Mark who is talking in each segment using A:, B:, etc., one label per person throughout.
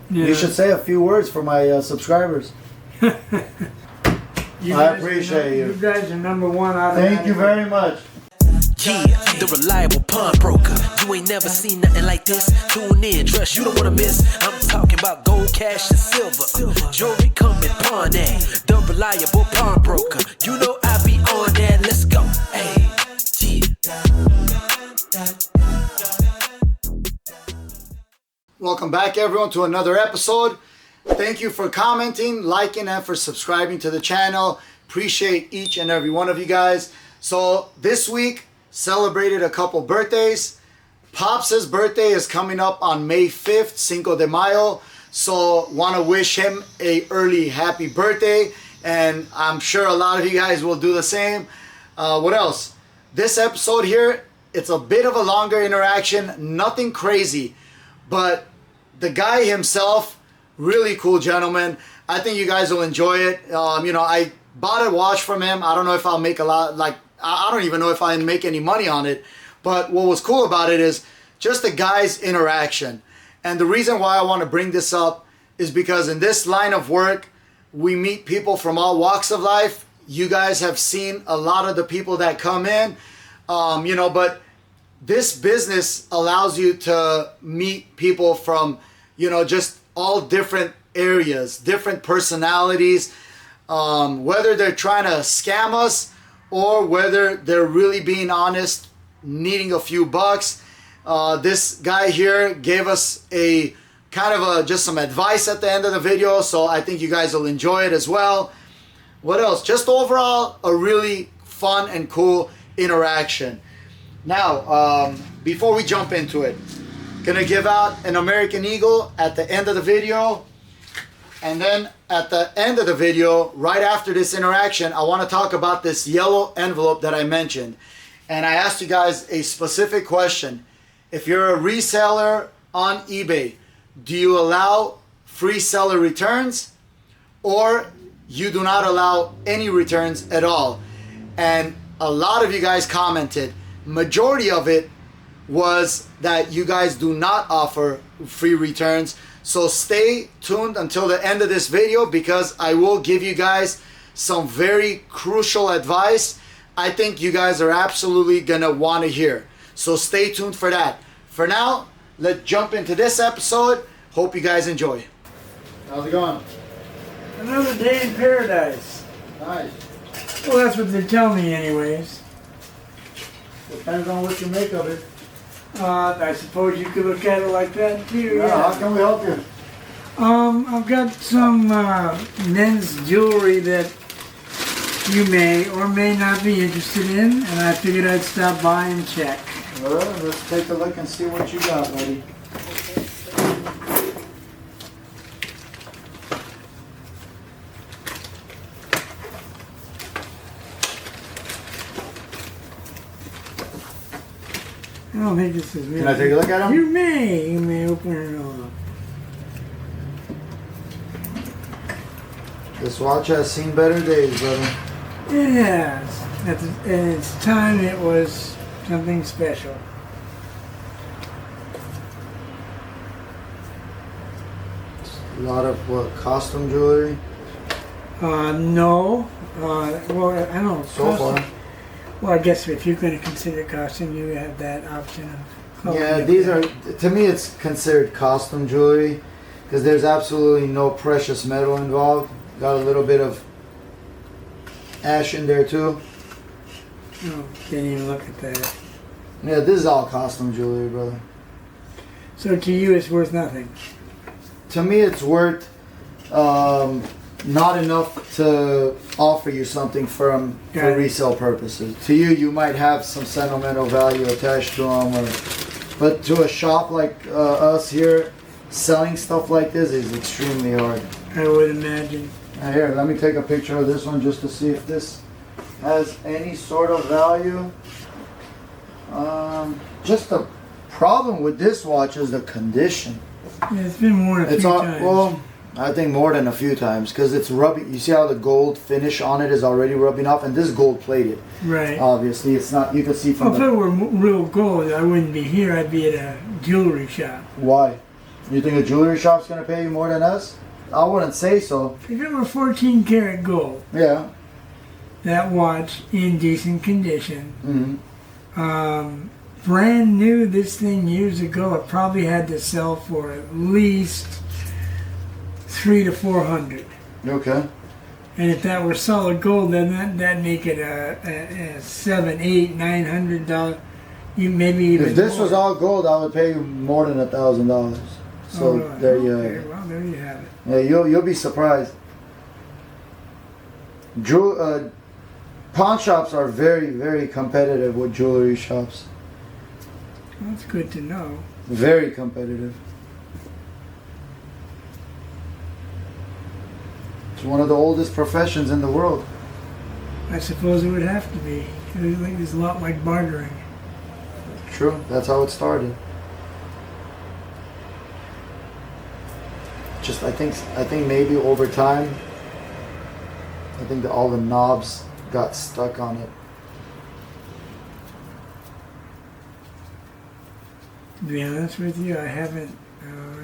A: Yeah.
B: You should say a few words for my subscribers. I appreciate you.
A: You guys are number one out of
B: Thank you very much.
C: Yeah, the reliable pawnbroker. You ain't never seen nothing like this. Tune in, trust you don't wanna miss. I'm talking about gold, cash, and silver. Jewelry come in pawn that. The reliable pawnbroker. You know I be on that. Let's go. Hey,
B: Welcome back, everyone, to another episode. Thank you for commenting, liking, and for subscribing to the channel. Appreciate each and every one of you guys. So this week, celebrated a couple birthdays. Pops' birthday is coming up on May 5th, Cinco de Mayo. So want to wish him a early happy birthday. And I'm sure a lot of you guys will do the same. What else? This episode here, it's a bit of a longer interaction. Nothing crazy. But the guy himself, really cool gentleman. I think you guys will enjoy it. You know, I bought a watch from him. I don't know if I'll make a lot, like, I don't even know if I make any money on it. But what was cool about it is just the guy's interaction. And the reason why I want to bring this up is because in this line of work, we meet people from all walks of life. You guys have seen a lot of the people that come in, you know, but this business allows you to meet people from, you know, just all different areas, different personalities, whether they're trying to scam us or whether they're really being honest, needing a few bucks. This guy here gave us a kind of just some advice at the end of the video, so I think you guys will enjoy it as well. What else? Just overall, a really fun and cool interaction. Now, before we jump into it, gonna give out an American Eagle at the end of the video. And then at the end of the video, right after this interaction, I want to talk about this yellow envelope that I mentioned. And I asked you guys a specific question. If you're a reseller on eBay, do you allow free seller returns or you do not allow any returns at all? And a lot of you guys commented. Majority of it was that you guys do not offer free returns. So stay tuned until the end of this video because I will give you guys some very crucial advice I think you guys are absolutely gonna want to hear. So stay tuned for that. For now, let's jump into this episode. Hope you guys enjoy. How's it going?
A: Another day in paradise.
B: Nice.
A: Well, that's what they tell me anyways.
B: Depends on what you make of it.
A: I suppose you could look at it like that too.
B: Yeah, how can we help you?
A: I've got some men's jewelry that you may or may not be interested in, and I figured I'd stop by and check.
B: Well, let's take a look and see what you got, buddy.
A: I don't think this is really...
B: Can I take a look at them?
A: You may open it up.
B: This watch has seen better days, brother.
A: It has. At its time, it was something special.
B: A lot of, what, costume jewelry?
A: No. Well, I don't know.
B: So far.
A: Well, I guess if you're going to consider costume, you have that option of...
B: Yeah, these are, to me it's considered costume jewelry because there's absolutely no precious metal involved. Got a little bit of ash in there too.
A: Oh, can't even look at that.
B: Yeah, this is all costume jewelry, brother.
A: So to you it's worth nothing?
B: To me it's worth not enough to offer you something for resale purposes. To you, you might have some sentimental value attached to them, but to a shop like us here, selling stuff like this is extremely hard.
A: I would imagine.
B: Here, let me take a picture of this one just to see if this has any sort of value. Just the problem with this watch is the condition.
A: Yeah, it's been worn a few times.
B: Well, I think more than a few times because it's rubbing. You see how the gold finish on it is already rubbing off, and this is gold plated.
A: Right.
B: Obviously, it's not. You can see from.
A: Well, if it were real gold, I wouldn't be here. I'd be at a jewelry shop.
B: Why? You think a jewelry shop's gonna pay you more than us? I wouldn't say so.
A: If it were 14 karat gold,
B: Yeah.
A: that watch in decent condition,
B: Mm-hmm.
A: brand new, this thing years ago, it probably had to sell for at least 300 to 400.
B: Okay.
A: And if that were solid gold, then that'd make it a $700, $800, $900. You maybe even.
B: If this
A: more.
B: was all gold, I would pay you more than $1,000. So
A: Oh, really?
B: there you have
A: Okay,
B: it.
A: well, there you have it.
B: Yeah, you'll be surprised. Pawn shops are very, very competitive with jewelry shops.
A: Well, that's good to know.
B: Very competitive. It's one of the oldest professions in the world.
A: I suppose it would have to be. It's a lot like bartering.
B: True, that's how it started. Just I think maybe over time, I think that all the knobs got stuck on it.
A: To be honest with you, I haven't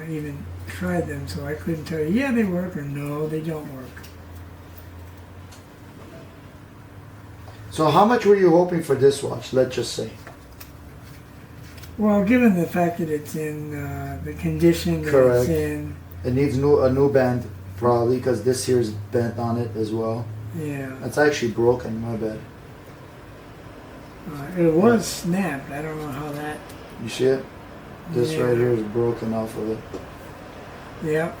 A: even tried them, so I couldn't tell you, yeah, they work, or no, they don't work.
B: So how much were you hoping for this watch, let's just say?
A: Well, given the fact that it's in the condition that
B: Correct.
A: it's in,
B: It needs a new band, probably, because this here's bent on it as well.
A: yeah,
B: It's actually broken, my bad.
A: it was snapped. I don't know how that.
B: You see it? This
A: Yeah.
B: right here is broken off of it.
A: Yeah.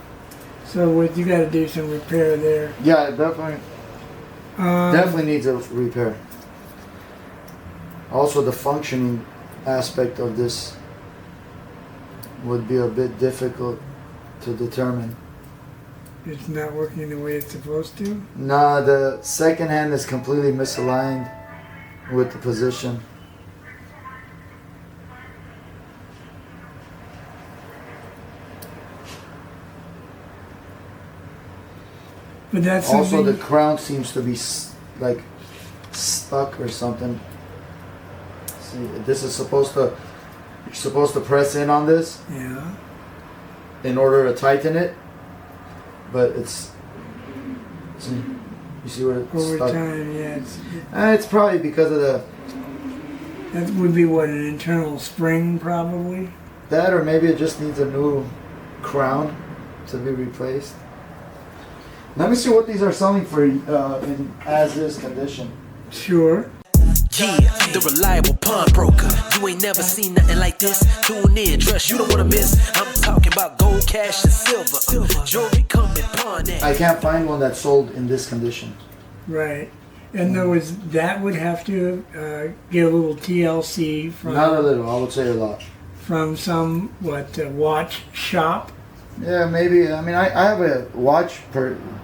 A: So what you got to do some repair there.
B: Yeah, it definitely
A: Um,
B: definitely needs a repair. Also, the functioning aspect of this would be a bit difficult to determine.
A: It's not working the way it's supposed to.
B: Nah, the second hand is completely misaligned with the position.
A: But that's
B: Also,
A: something.
B: the crown seems to be like stuck or something. See, this is you're supposed to press in on this
A: Yeah.
B: in order to tighten it, but it's, see, you see where it's
A: Over
B: stuck?
A: time, yeah.
B: It's probably because of
A: That would be what, an internal spring, probably.
B: that, or maybe it just needs a new crown to be replaced. Let me see what these are selling for in as-is condition.
A: Sure.
C: Yeah, the reliable pawnbroker. You ain't never seen nothing like this. Tune in, trust you don't wanna miss. I'm talking about gold, cash, and silver. Jewelry coming pawn that.
B: I can't find one that's sold in this condition.
A: Right. In other words, that would have to get a little TLC from
B: Not a little, I would say a lot.
A: from some watch shop.
B: Yeah, maybe. I mean, I have a watch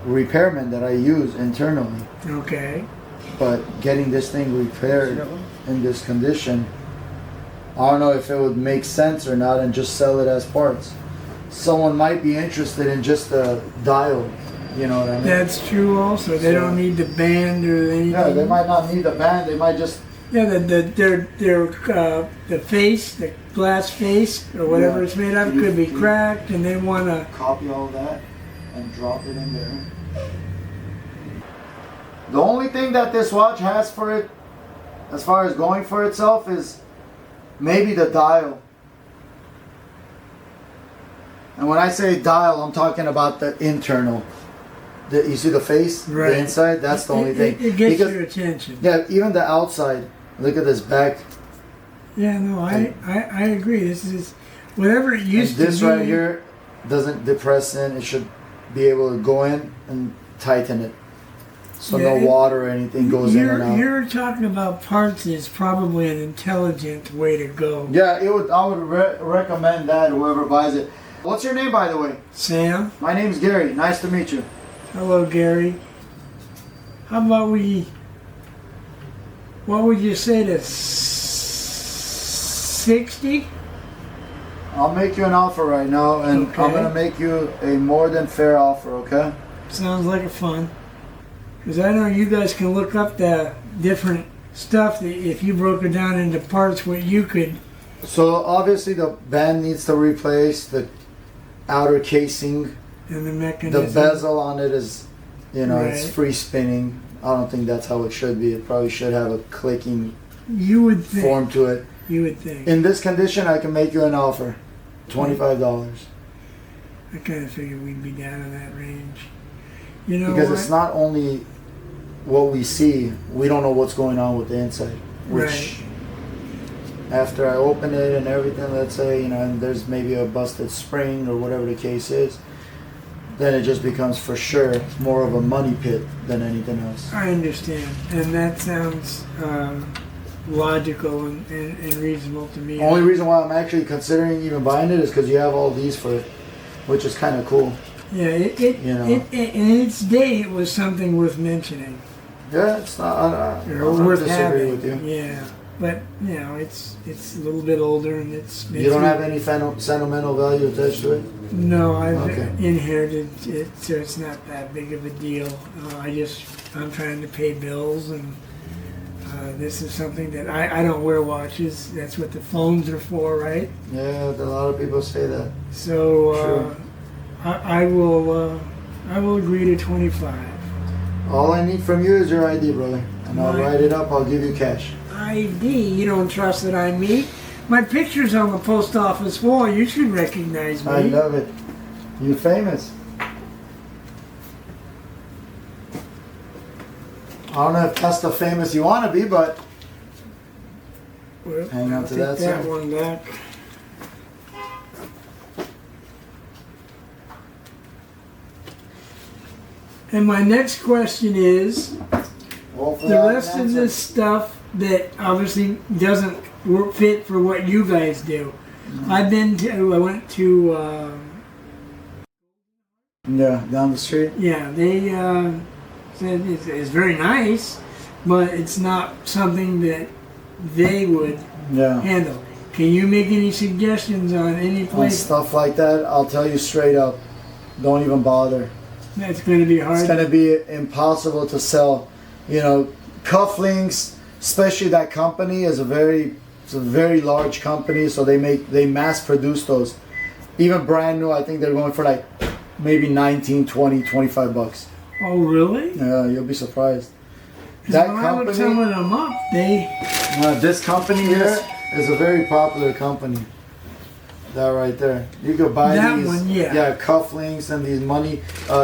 B: repairman that I use internally,
A: Okay.
B: but getting this thing repaired in this condition, I don't know if it would make sense or not, and just sell it as parts. Someone might be interested in just a dial, you know what I mean?
A: That's true. Also, they don't need the band or anything.
B: Yeah, they might not need the band. They might just.
A: Yeah, the face, the glass face, or whatever
B: Yeah.
A: it's made of, could be cracked, and they want to.
B: Copy all that and drop it in there. The only thing that this watch has for it, as far as going for itself, is maybe the dial. And when I say dial, I'm talking about the internal. You see the face,
A: Right.
B: the inside. That's the only thing.
A: It gets
B: Because-
A: your attention.
B: Yeah, even the outside. Look at this back.
A: Yeah, no, I agree. This is whatever it used to be.
B: This right here doesn't depress in. It should be able to go in and tighten it, so
A: Yeah,
B: no water or anything goes in and out.
A: You're talking about parts is probably an intelligent way to go.
B: Yeah, I would recommend that whoever buys it. What's your name, by the way?
A: Sam,
B: My name's Gary. Nice to meet you.
A: hello, Gary. How about what would you say to 60?
B: I'll make you an offer right now, and
A: Okay.
B: I'm gonna make you a more than fair offer. Okay?
A: Sounds like a fun. Because I know you guys can look up the different stuff that if you broke it down into parts, what you could.
B: So obviously the band needs to replace. The outer casing.
A: And the mechanism.
B: The bezel on it is, it's
A: Right.
B: free spinning. I don't think that's how it should be. It probably should have a clicking
A: You would think.
B: form to it.
A: You would think.
B: In this condition, I can make you an offer. $25.
A: I kind of figured we'd be down in that range. You know
B: Because
A: what?
B: it's not only what we see, we don't know what's going on with the inside. Which, after I open it and everything, let's say, and there's maybe a busted spring or whatever the case is, then it just becomes for sure more of a money pit than anything else.
A: I understand. And that sounds logical and reasonable to me.
B: The only reason why I'm actually considering even buying it is because you have all these for it, which is kind of cool.
A: Yeah, in its day, it was something worth mentioning.
B: Yeah, it's not. I
A: Or
B: don't
A: worth
B: disagree
A: having.
B: with you.
A: Yeah, but it's a little bit older and it's.
B: You don't have any sentimental value attached to it?
A: No, I've
B: Okay.
A: inherited it, so it's not that big of a deal. I'm trying to pay bills, and this is something that I don't wear watches. That's what the phones are for, right?
B: Yeah, a lot of people say that.
A: So
B: True.
A: I will agree to 25.
B: All I need from you is your ID, brother. And I'll
A: Right.
B: write it up, I'll give you cash.
A: ID? You don't trust that I'm me? My picture's on the post office wall. You should recognize me.
B: I love it. You're famous. I don't know if that's the famous you want to be, but
A: Well,
B: hang on
A: I'll
B: to
A: take
B: that,
A: that
B: sir.
A: one back. And my next question is,
B: hopefully
A: the
B: I can
A: rest of
B: answer.
A: this stuff that obviously doesn't fit for what you guys do. I went to,
B: Yeah, down the street.
A: yeah, they said it's very nice, but it's not something that they would
B: Yeah.
A: handle. Can you make any suggestions on any
B: On
A: place
B: stuff like that, I'll tell you straight up, don't even bother.
A: that's going to be hard?
B: It's going to be impossible to sell. Cufflinks, especially that company is it's a very large company, so they mass produce those. Even brand new, I think they're going for like maybe 19, 20, 25 bucks.
A: Oh, really?
B: Yeah, you'll be surprised.
A: 'Cause
B: That
A: when I looked some
B: company,
A: of them up, they
B: this company here is a very popular company. That right there. You could buy
A: That
B: these,
A: one, yeah.
B: cufflinks and these money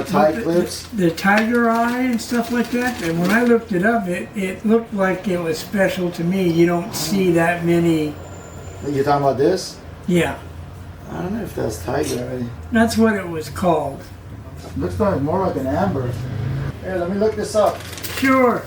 B: tie
A: the-
B: clips.
A: The tiger eye and stuff like that. And when I looked it up, it looked like it was special to me. You don't see that many.
B: You're talking about this?
A: Yeah,
B: I don't know if that's tiger already.
A: that's what it was called.
B: Looks like more like an amber. Here, let me look this up.
A: Sure.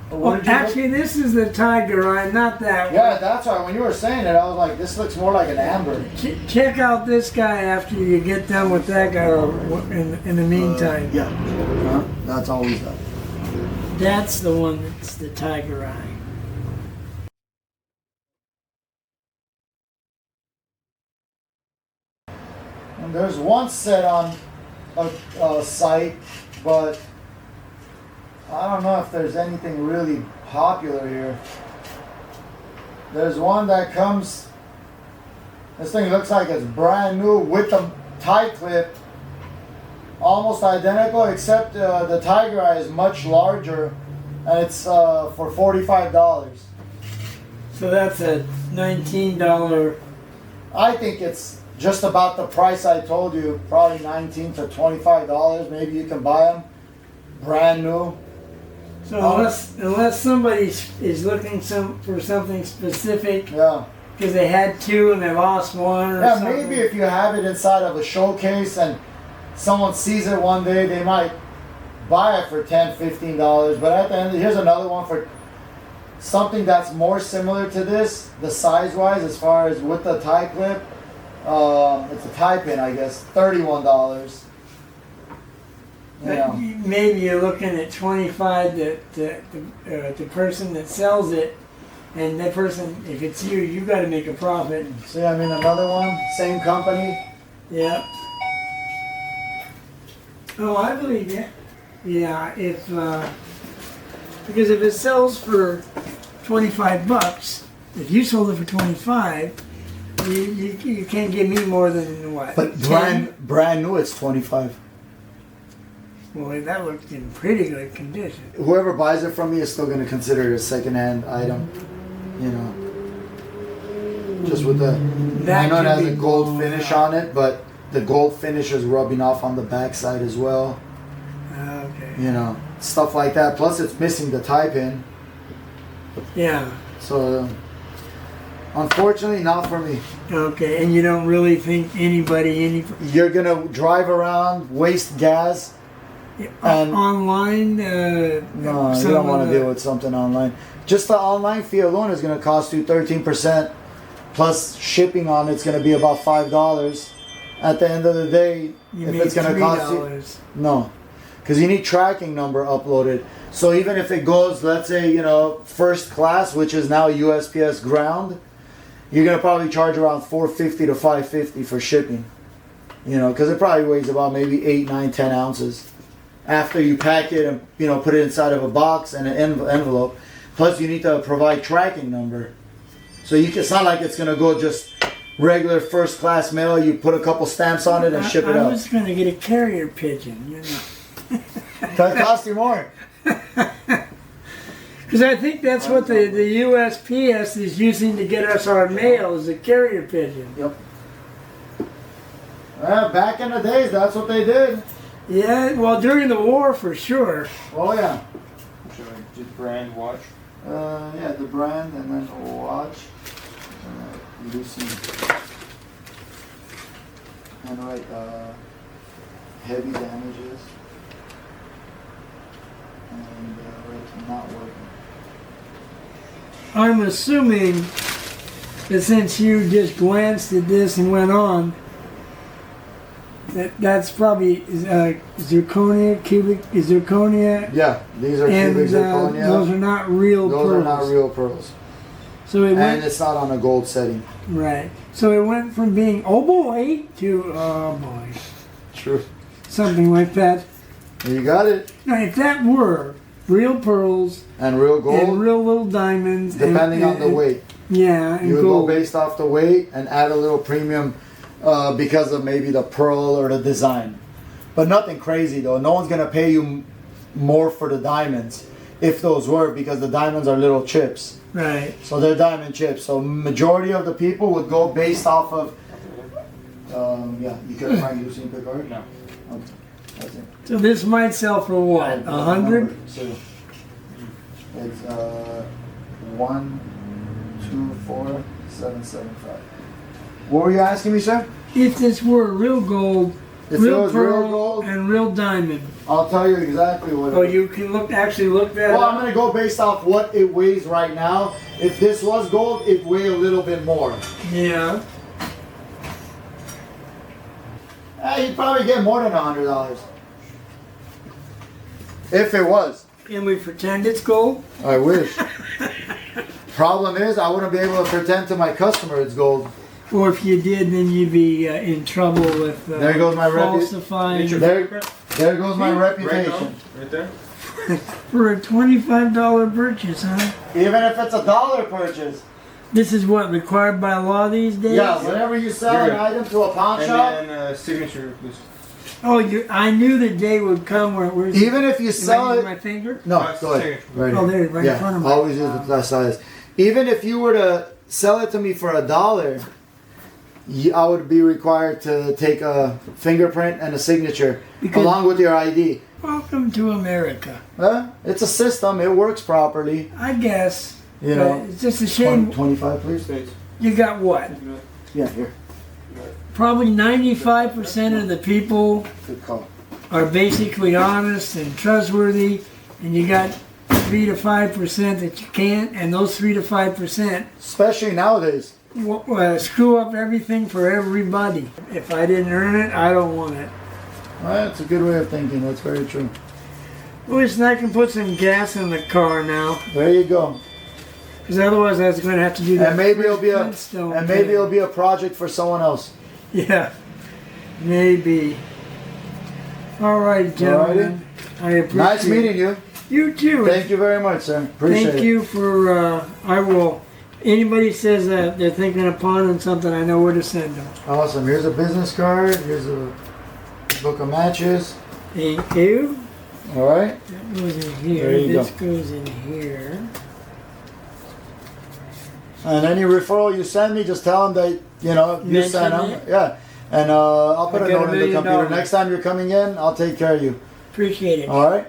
B: What
A: Well,
B: did you look-
A: actually, this is the tiger eye, not that
B: Yeah,
A: one.
B: that's right. When you were saying it, I was like, this looks more like an amber.
A: Check out this guy after you get done with that guy. Or in the meantime,
B: Yeah. That's always that.
A: that's the one that's the tiger eye.
B: And there's one set on a site, but I don't know if there's anything really popular here. There's one that comes, this thing looks like it's brand new with the tie clip, almost identical, except the tiger eye is much larger, and it's for $45.
A: So that's a $19.
B: I think it's just about the price I told you, probably $19 to $25. Maybe you can buy them brand new.
A: So unless somebody is looking for something specific,
B: Yeah.
A: because they had two and they lost one or
B: Yeah,
A: something.
B: maybe if you have it inside of a showcase and someone sees it one day, they might buy it for $10, $15. But at the end, here's another one for something that's more similar to this, the size-wise, as far as with the tie clip. It's a tie pin, I guess, $31. Yeah.
A: Maybe you're looking at 25. The person that sells it, and that person, if it's you, you got to make a profit.
B: See, I mean, another one, same company.
A: Yeah. Oh, I believe you. Yeah, because if it sells for $25, if you sold it for 25, you can't give me more than what?
B: But
A: 10?
B: brand new, it's 25.
A: Well, that looked in pretty good condition.
B: Whoever buys it from me is still going to consider it a second-hand item. You know, just with the.
A: That
B: I know it
A: could
B: has
A: be
B: a gold
A: blown
B: finish
A: out.
B: on it, but the gold finish is rubbing off on the backside as well.
A: Okay.
B: You know, stuff like that. Plus, it's missing the tie pin.
A: Yeah.
B: So, unfortunately, not for me.
A: Okay, and you don't really think anybody
B: You're gonna drive around, waste gas. And-
A: online?
B: No, you don't want to deal with something online. Just the online fee alone is gonna cost you 13%. Plus shipping on it's gonna be about $5. At the end of the day, if it's gonna cost you, no, because you need tracking number uploaded. So even if it goes, let's say, you know, first class, which is now USPS ground, you're gonna probably charge around $450 to $550 for shipping. You know, because it probably weighs about maybe 8, 9, 10 ounces. After you pack it and, you know, put it inside of a box and an envelope. Plus you need to provide tracking number. So it's not like it's gonna go just regular first class mail. You put a couple stamps on it and ship it
A: I
B: out.
A: was gonna get a carrier pigeon, you know.
B: That costs you more.
A: Because I think that's what the USPS is using to get us our mail is a carrier pigeon.
B: Yep. Well, back in the days, that's what they did.
A: Yeah, well, during the war for sure.
B: Oh yeah.
D: Should I just brand watch?
B: Yeah, the brand and then the watch. Lucy. And right, heavy damages. And right, not working.
A: I'm assuming that since you just glanced at this and went on, that's probably zirconia, cubic zirconia,
B: Yeah, these are
A: and
B: cubic zirconia.
A: those are not real
B: Those
A: pearls.
B: are not real pearls.
A: So it
B: And
A: went
B: it's not on a gold setting.
A: right. So it went from being oh boy to oh boy,
B: True.
A: something like that.
B: You got it.
A: Now, if that were real pearls
B: And real gold,
A: and real little diamonds,
B: depending on the weight.
A: yeah, and
B: You would
A: gold.
B: go based off the weight and add a little premium because of maybe the pearl or the design. But nothing crazy though. No one's going to pay you more for the diamonds if those were, because the diamonds are little chips.
A: Right.
B: So they're diamond chips. So majority of the people would go based off of, yeah, you can find using the card?
D: No.
B: Okay, that's it.
A: So this might sell for what? 100?
B: So it's 1, 2, 4, 7, 7, 5. What were you asking me, sir?
A: If this were real gold,
B: If
A: real
B: it was real
A: pearl,
B: gold,
A: and real diamond.
B: I'll tell you exactly what.
A: Oh, you can actually look that
B: Well,
A: up.
B: I'm gonna go based off what it weighs right now. If this was gold, it'd weigh a little bit more.
A: Yeah.
B: You'd probably get more than $100. If it was.
A: Can we pretend it's gold?
B: I wish. Problem is, I wouldn't be able to pretend to my customer it's gold.
A: Or if you did, then you'd be in trouble with
B: There goes my
A: falsifying
B: There goes my reputation.
D: Right there?
A: for a $25 purchase, huh?
B: Even if it's $1 purchase.
A: This is what required by law these days.
B: Yeah, whenever you sell an item to a pawn shop,
D: And then signature, please.
A: Oh, I knew the day would come where where's
B: even if you
A: am I
B: sell
A: using
B: it.
A: my finger?
B: No,
D: That's
B: go ahead.
D: signature.
B: Right
A: Oh,
B: here.
A: there, right in front of me.
B: Always use the plus size. Even if you were to sell it to me for $1, I would be required to take a fingerprint and a signature
A: Because-
B: along with your ID.
A: Welcome to America.
B: It's a system. It works properly.
A: I guess.
B: You
A: But
B: know.
A: it's just a shame.
B: 25, please.
D: States.
A: You got what?
B: Yeah, here.
A: Probably 95% of the people
B: Good call.
A: are basically honest and trustworthy, and you got 3 to 5% that you can't, and those 3 to 5%
B: Especially nowadays.
A: screw up everything for everybody. If I didn't earn it, I don't want it.
B: That's a good way of thinking. That's very true.
A: Listen, I can put some gas in the car now,
B: There you go.
A: because otherwise I was going to have to do that.
B: And maybe it'll be
A: Flintstone
B: and maybe
A: thing.
B: it'll be a project for someone else.
A: Yeah, maybe. All right, gentlemen. I appreciate
B: Nice meeting you.
A: You too.
B: Thank you very much, sir. Appreciate it.
A: Thank you for. I will anybody says that they're thinking of pawning something, I know where to send them.
B: Awesome. Here's a business card. Here's a book of matches.
A: Thank you.
B: All right.
A: That goes in here.
B: There you
A: This
B: go.
A: goes in here.
B: And any referral you send me, just tell them that, you know, you
A: Mention
B: send them.
A: it.
B: Yeah. And I'll put
A: I
B: a
A: got
B: note
A: $1
B: in the
A: million.
B: computer. Next time you're coming in, I'll take care of you.
A: Appreciate it.
B: All right?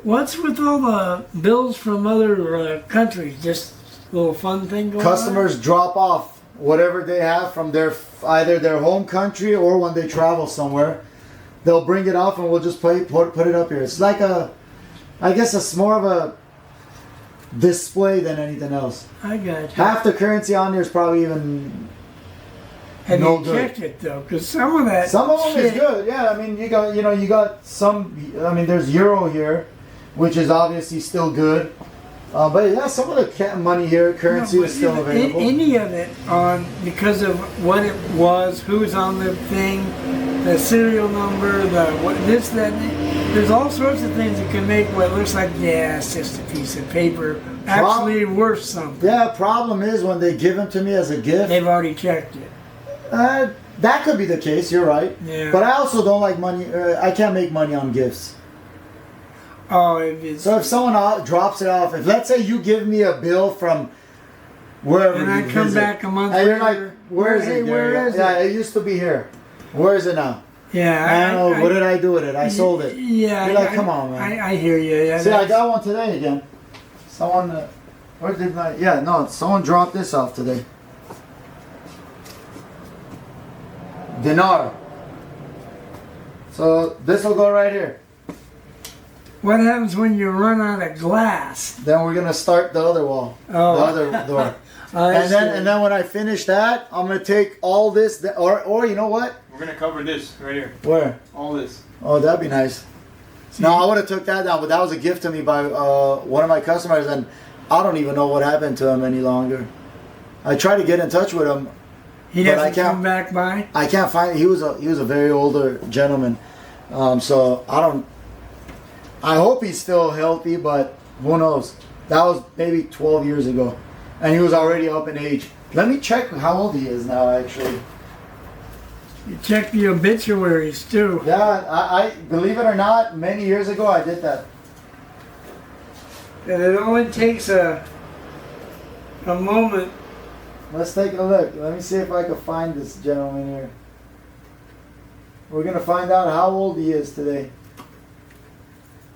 A: What's with all the bills from other countries? Just a little fun thing going
B: Customers drop off whatever they have from their either their home country or when they travel somewhere. They'll bring it off and we'll just put it up here. It's like I guess it's more of a display than anything else.
A: on? I got you.
B: Half the currency on there is probably even
A: Have
B: no
A: you
B: good.
A: checked it though? Because some of that
B: Some of them is
A: shit-
B: good. Yeah, I mean you got some. I mean there's euro here, which is obviously still good. But yeah, some of the money here, currency
A: No,
B: is still
A: but
B: available.
A: Any of it on because of what it was, who's on the thing, the serial number, the what this that. There's all sorts of things that can make what looks like it's just a piece of paper actually worth something.
B: Yeah, problem is when they give them to me as a gift.
A: They've already checked it.
B: That could be the case. You're right.
A: Yeah.
B: But I also don't like money. I can't make money on gifts.
A: Oh, if it's
B: So if someone drops it off, if let's say you give me a bill from wherever
A: and I
B: you
A: come
B: visit,
A: back a month
B: and you're
A: later,
B: like, where is
A: hey,
B: it?
A: where is
B: Yeah,
A: it?
B: it used to be here. Where is it now?
A: Yeah,
B: I don't know. What did I do with it? I sold it.
A: Yeah,
B: You're like, come on, man.
A: I hear you. Yeah,
B: See, I
A: that's-
B: got one today again. Someone, where did I? Yeah, no, someone dropped this off today. Dinar. So this will go right here.
A: What happens when you run out of glass?
B: Then we're gonna start the other wall,
A: Oh.
B: the other door.
A: I
B: and
A: see.
B: then when I finish that, I'm gonna take all this, or you know what?
D: We're gonna cover this right here.
B: Where?
D: All this.
B: Oh, that'd be nice. No, I would have took that down, but that was a gift to me by one of my customers, and I don't even know what happened to him any longer. I tried to get in touch with him.
A: He
B: but I
A: doesn't
B: can't-
A: come back by.
B: I can't find. He was a very older gentleman, so I don't. I hope he's still healthy, but who knows? That was maybe 12 years ago, and he was already up in age. Let me check how old he is now. Actually,
A: You check the obituaries too.
B: yeah, I believe it or not, many years ago I did that.
A: And it only takes a moment.
B: Let's take a look. Let me see if I can find this gentleman here. We're gonna find out how old he is today.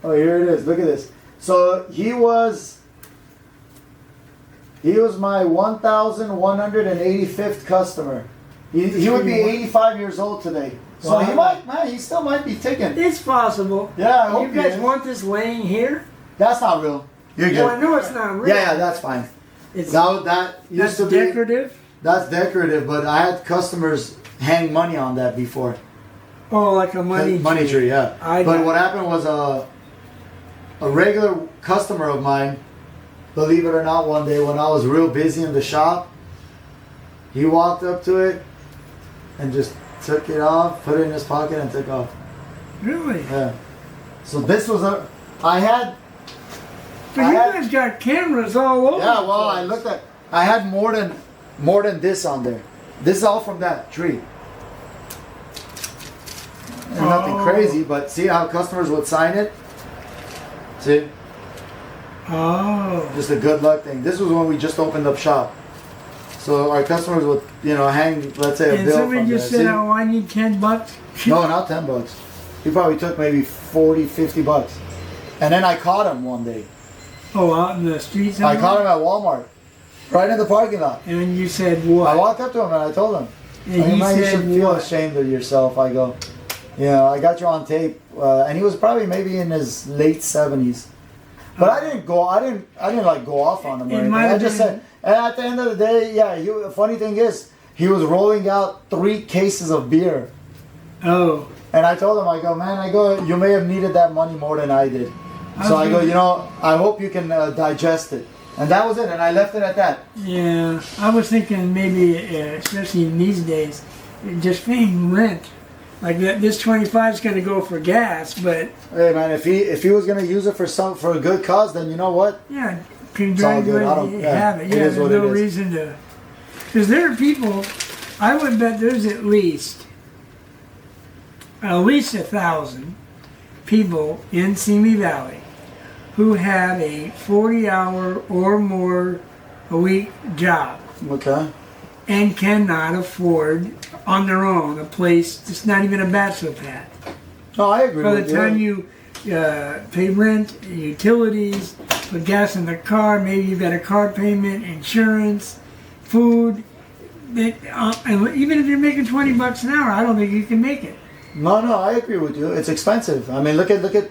B: Oh, here it is. Look at this. So he was my 1,185th customer. He would be 85 years old today. So he
A: Wow.
B: he still might be ticking.
A: It's possible.
B: Yeah, I hope
A: You
B: he
A: guys
B: is.
A: want this laying here?
B: That's not real. You're
A: Well, I
B: good.
A: know it's not real.
B: Yeah, that's fine.
A: It's
B: That used
A: that's
B: to be.
A: decorative.
B: That's decorative, but I had customers hang money on that before.
A: Oh, like a money
B: tree, yeah.
A: I
B: But
A: got
B: what happened was a regular customer of mine, believe it or not, one day when I was real busy in the shop, he walked up to it and just took it off, put it in his pocket, and took off.
A: Really?
B: Yeah. So this was I had.
A: But
B: I
A: you
B: had-
A: guys got cameras all over.
B: Yeah,
A: the
B: well,
A: place.
B: I looked at. I had more than this on there. This is all from that tree. And nothing
A: Oh.
B: crazy, but see how customers would sign it. See,
A: Oh.
B: just a good luck thing. This was when we just opened up shop, so our customers would, hang, let's say, a
A: And
B: bill
A: somebody
B: from
A: just
B: there.
A: said,
B: See?
A: "Oh, I need $10."
B: No, not $10. He probably took maybe 40, 50 bucks. And then I caught him one day.
A: Oh, out in the streets.
B: I caught him at Walmart, right in the parking lot.
A: And then you said what?
B: I walked up to him and I told him,
A: And he
B: man, you
A: said
B: should feel
A: what?
B: ashamed of yourself. I go, I got you on tape, and he was probably maybe in his late 70s. But I didn't go like go off on him or
A: It
B: anything.
A: might
B: I
A: have
B: just
A: been-
B: said, and at the end of the day, the funny thing is, he was rolling out 3 cases of beer.
A: Oh.
B: And I told him, I go, man, you may have needed that money more than I did. So I go, I hope you can digest it. And that was it, and I left it at that.
A: Yeah, I was thinking maybe, especially in these days, just paying rent. Like this 25 is going to go for gas, but
B: Hey man, if he was gonna use it for a good cause, then you know what?
A: yeah, congratulate
B: I don't-
A: you.
B: yeah,
A: Have it.
B: it
A: Yeah,
B: is what
A: there's no
B: it is.
A: reason to. Because there are people, I would bet there's at least 1,000 people in Simi Valley who have a 40-hour or more a week job
B: Okay.
A: and cannot afford on their own a place that's not even a bachelor pad.
B: No, I agree
A: By
B: with
A: the time you pay rent, utilities, put gas in the car, maybe you've got a car payment, insurance, food, and even if you're making $20 an hour, I don't think you can make it.
B: No, I agree with you. It's expensive. I mean, look at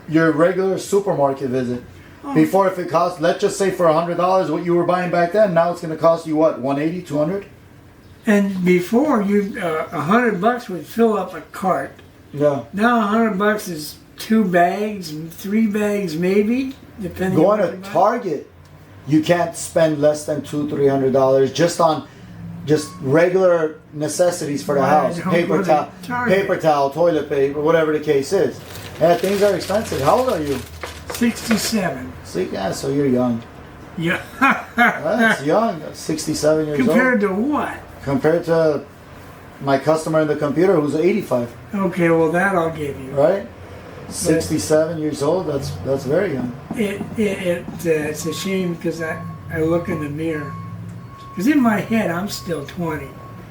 B: your regular supermarket visit.
A: Oh.
B: Before, if it cost, let's just say for $100, what you were buying back then, now it's going to cost you what, 180, 200?
A: And before, you $100 would fill up a cart.
B: Yeah.
A: Now $100 is 2 bags, 3 bags maybe, depending
B: Going
A: on
B: to
A: what you buy.
B: Target, you can't spend less than $200-300 just on regular necessities for the
A: Right,
B: house.
A: don't go to Target.
B: Paper towel, toilet paper, whatever the case is. Yeah, things are expensive. How old are you?
A: 67.
B: See, yeah, so you're young.
A: Yeah.
B: That's young. 67 years
A: Compared
B: old.
A: to what?
B: Compared to my customer in the computer who's 85,
A: Okay, well that I'll give you.
B: right? 67 years old. That's very young.
A: It's a shame because I look in the mirror. Because in my head I'm still 20.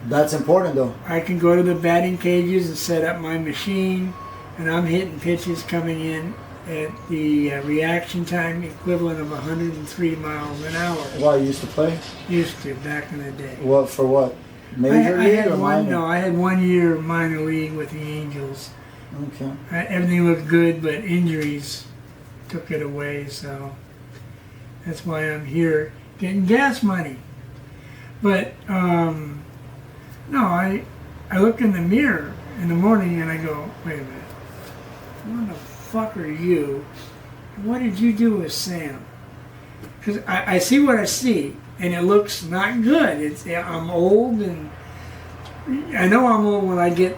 B: That's important though.
A: I can go to the batting cages and set up my machine, and I'm hitting pitches coming in at the reaction time equivalent of 103 miles an hour.
B: Why, you used to play?
A: Used to back in the day.
B: What, for what? Major
A: I
B: league
A: had
B: or minor?
A: No, I had 1 year minor league with the Angels.
B: Okay.
A: Everything looked good, but injuries took it away, so that's why I'm here getting gas money. But no, I look in the mirror in the morning and I go, wait a minute, what the fuck are you? What did you do with Sam? Because I see what I see, and it looks not good. I'm old, and I know I'm old when I get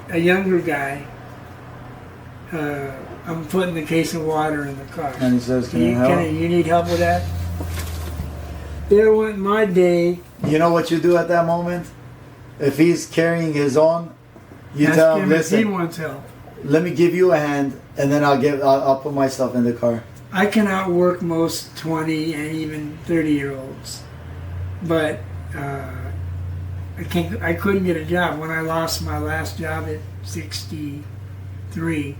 A: a younger guy. I'm putting the case of water in the car.
B: And he says, can you help?
A: You need help with that? There went my day.
B: You know what you do at that moment? If he's carrying his own, you
A: Ask
B: tell him,
A: him if he
B: listen,
A: wants help.
B: let me give you a hand, and then I'll put myself in the car.
A: I can outwork most 20 and even 30-year-olds, but I couldn't get a job when I lost my last job at 63,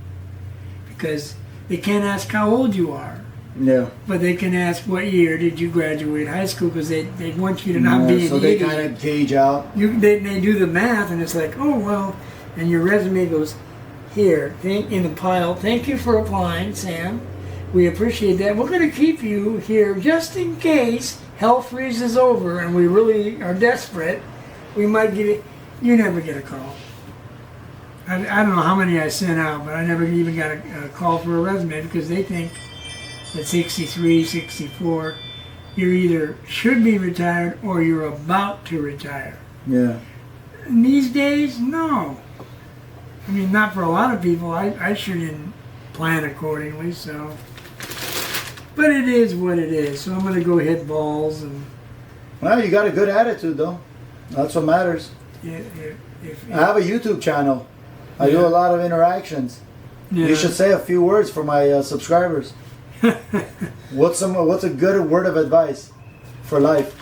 A: because they can't ask how old you are,
B: Yeah.
A: but they can ask what year did you graduate high school, because they want you to not be
B: so
A: an
B: they
A: idiot.
B: kind of gauge out.
A: They do the math, and it's like, oh well, and your resume goes here in the pile. Thank you for applying, Sam. We appreciate that. We're going to keep you here just in case hell freezes over and we really are desperate. We might give it. You never get a call. I don't know how many I sent out, but I never even got a call for a resume, because they think at 63, 64, you either should be retired or you're about to retire.
B: Yeah.
A: And these days, no. I mean, not for a lot of people. I sure didn't plan accordingly, so. But it is what it is. So I'm going to go hit balls, and
B: Well, you got a good attitude though. That's what matters.
A: if
B: I have a YouTube channel. I do
A: Yeah.
B: a lot of interactions.
A: yeah.
B: You should say a few words for my subscribers. What's a good word of advice for life?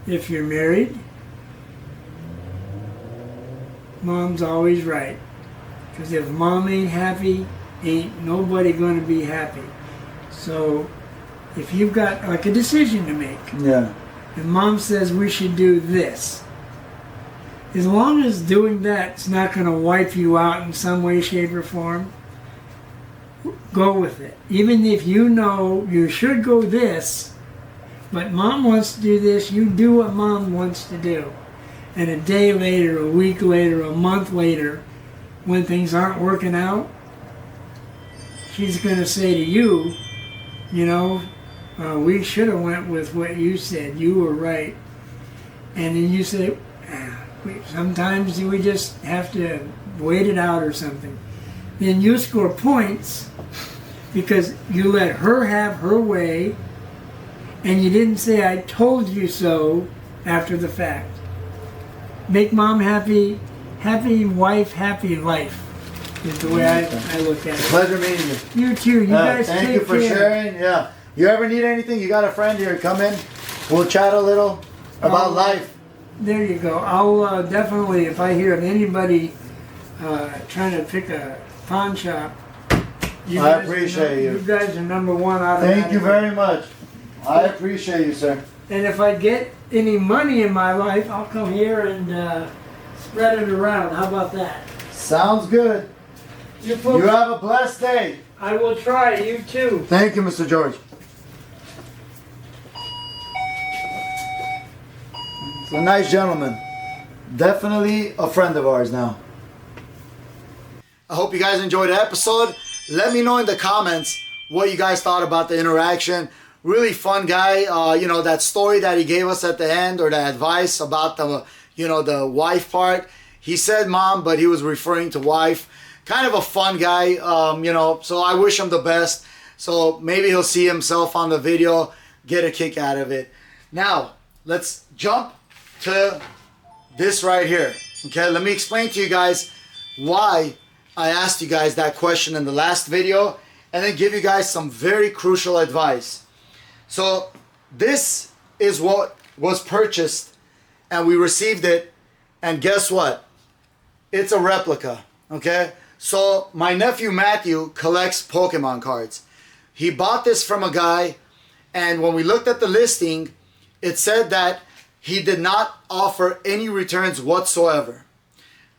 A: If you're married, mom's always right. Because if mom ain't happy, ain't nobody going to be happy. So if you've got like a decision to make,
B: Yeah.
A: and mom says we should do this, as long as doing that's not going to wipe you out in some way, shape, or form, go with it. Even if you know you should go this, but mom wants to do this, you do what mom wants to do. And a day later, a week later, a month later, when things aren't working out, she's going to say to you, you know, we should have went with what you said. You were right. And then you say, sometimes we just have to wait it out or something. Then you score points because you let her have her way, and you didn't say "I told you so" after the fact. Make mom happy, happy wife, happy life is the way I look at it.
B: Pleasure meeting you.
A: You too. You guys
B: thank
A: take
B: you for
A: care.
B: sharing. Yeah. You ever need anything? You got a friend here? Come in. We'll chat a little about life.
A: There you go. I'll definitely, if I hear of anybody trying to pick a pawn shop,
B: I appreciate you.
A: You guys are number one out of that.
B: Thank you very much. I appreciate you, sir.
A: And if I get any money in my life, I'll come here and spread it around. How about that?
B: Sounds good.
A: You folks,
B: You have a blessed day.
A: I will try. You too.
B: Thank you, Mr. George. It's a nice gentleman. Definitely a friend of ours now. I hope you guys enjoyed the episode. Let me know in the comments what you guys thought about the interaction. Really fun guy. You know, that story that he gave us at the end, or the advice about the, you know, the wife part. He said mom, but he was referring to wife. Kind of a fun guy, you know, so I wish him the best. So maybe he'll see himself on the video, get a kick out of it. Now, let's jump to this right here. Okay, let me explain to you guys why I asked you guys that question in the last video, and then give you guys some very crucial advice. So this is what was purchased, and we received it, and guess what? It's a replica, okay? So my nephew Matthew collects Pokemon cards. He bought this from a guy, and when we looked at the listing, it said that he did not offer any returns whatsoever.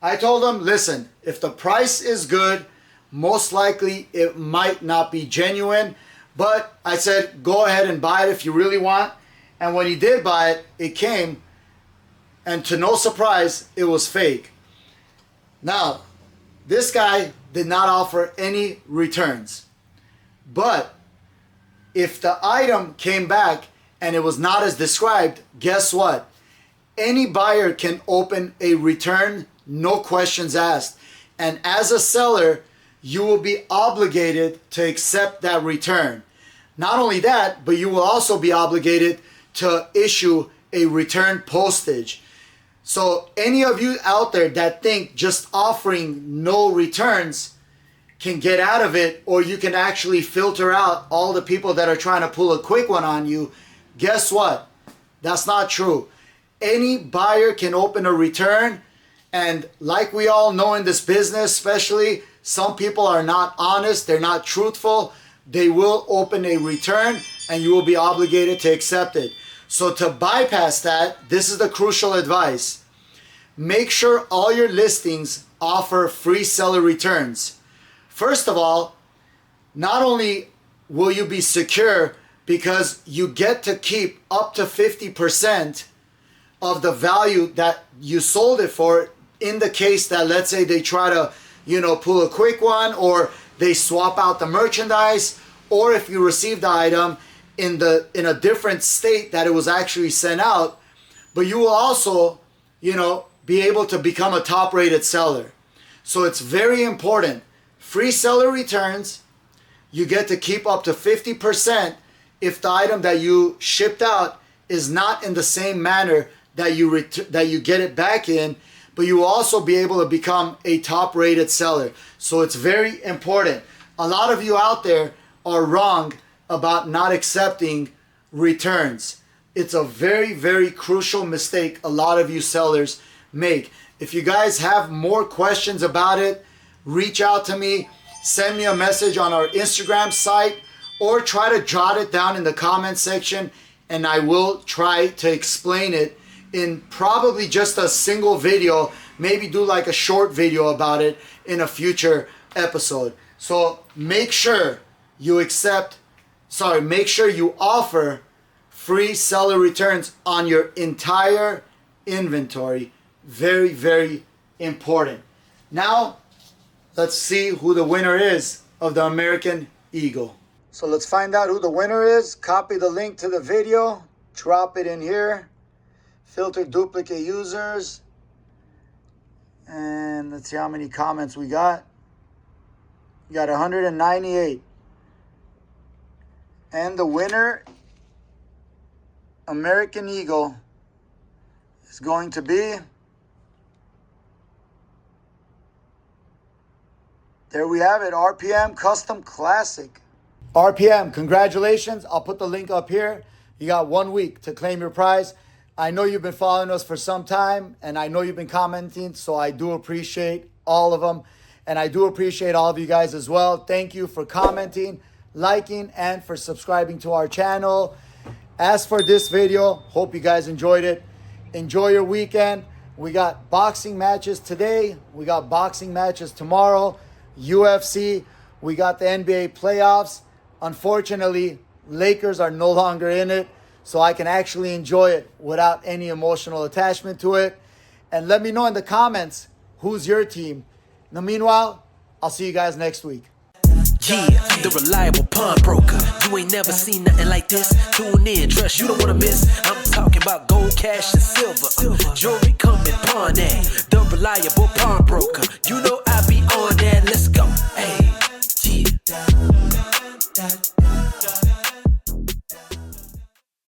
B: I told him, listen, if the price is good, most likely it might not be genuine, but I said, go ahead and buy it if you really want. And when he did buy it, it came, and to no surprise, it was fake. Now, this guy did not offer any returns. But if the item came back and it was not as described, guess what? Any buyer can open a return, no questions asked. And as a seller, you will be obligated to accept that return. Not only that, but you will also be obligated to issue a return postage. So any of you out there that think just offering no returns can get out of it, or you can actually filter out all the people that are trying to pull a quick one on you, guess what? That's not true. Any buyer can open a return, and like we all know in this business, especially, some people are not honest, they're not truthful. They will open a return and you will be obligated to accept it. So to bypass that, this is the crucial advice. Make sure all your listings offer free seller returns. First of all, not only will you be secure because you get to keep up to 50% of the value that you sold it for, in the case that, let's say, they try to, you know, pull a quick one, or they swap out the merchandise, or if you receive the item in a different state that it was actually sent out. But you will also, you know, be able to become a top rated seller. So it's very important. Free seller returns, you get to keep up to 50% if the item that you shipped out is not in the same manner that you get it back in, but you will also be able to become a top rated seller. So it's very important. A lot of you out there are wrong about not accepting returns. It's a very, very crucial mistake a lot of you sellers make. If you guys have more questions about it, reach out to me, send me a message on our Instagram site, or try to jot it down in the comment section, and I will try to explain it in probably just a single video, maybe do like a short video about it in a future episode. So make sure you make sure you offer free seller returns on your entire inventory. Very, very important. Now, let's see who the winner is of the American Eagle. So let's find out who the winner is. Copy the link to the video, drop it in here, filter duplicate users, and let's see how many comments we got. We got 198. And the winner, American Eagle, is going to be... There we have it, RPM Custom Classic. RPM, congratulations. I'll put the link up here. You got 1 week to claim your prize. I know you've been following us for some time, and I know you've been commenting, so I do appreciate all of them. And I do appreciate all of you guys as well. Thank you for commenting, liking, and for subscribing to our channel. As for this video, hope you guys enjoyed it. Enjoy your weekend. We got boxing matches today. We got boxing matches tomorrow. UFC. We got the NBA playoffs. Unfortunately, Lakers are no longer in it, so I can actually enjoy it without any emotional attachment to it. And let me know in the comments who's your team. Now, meanwhile, I'll see you guys next week.
C: Yeah, the reliable pawnbroker. You ain't never seen nothing like this. Tune in, trust you don't wanna miss. I'm talking about gold, cash, and silver. Jewelry come in pawn. The reliable pawnbroker. You know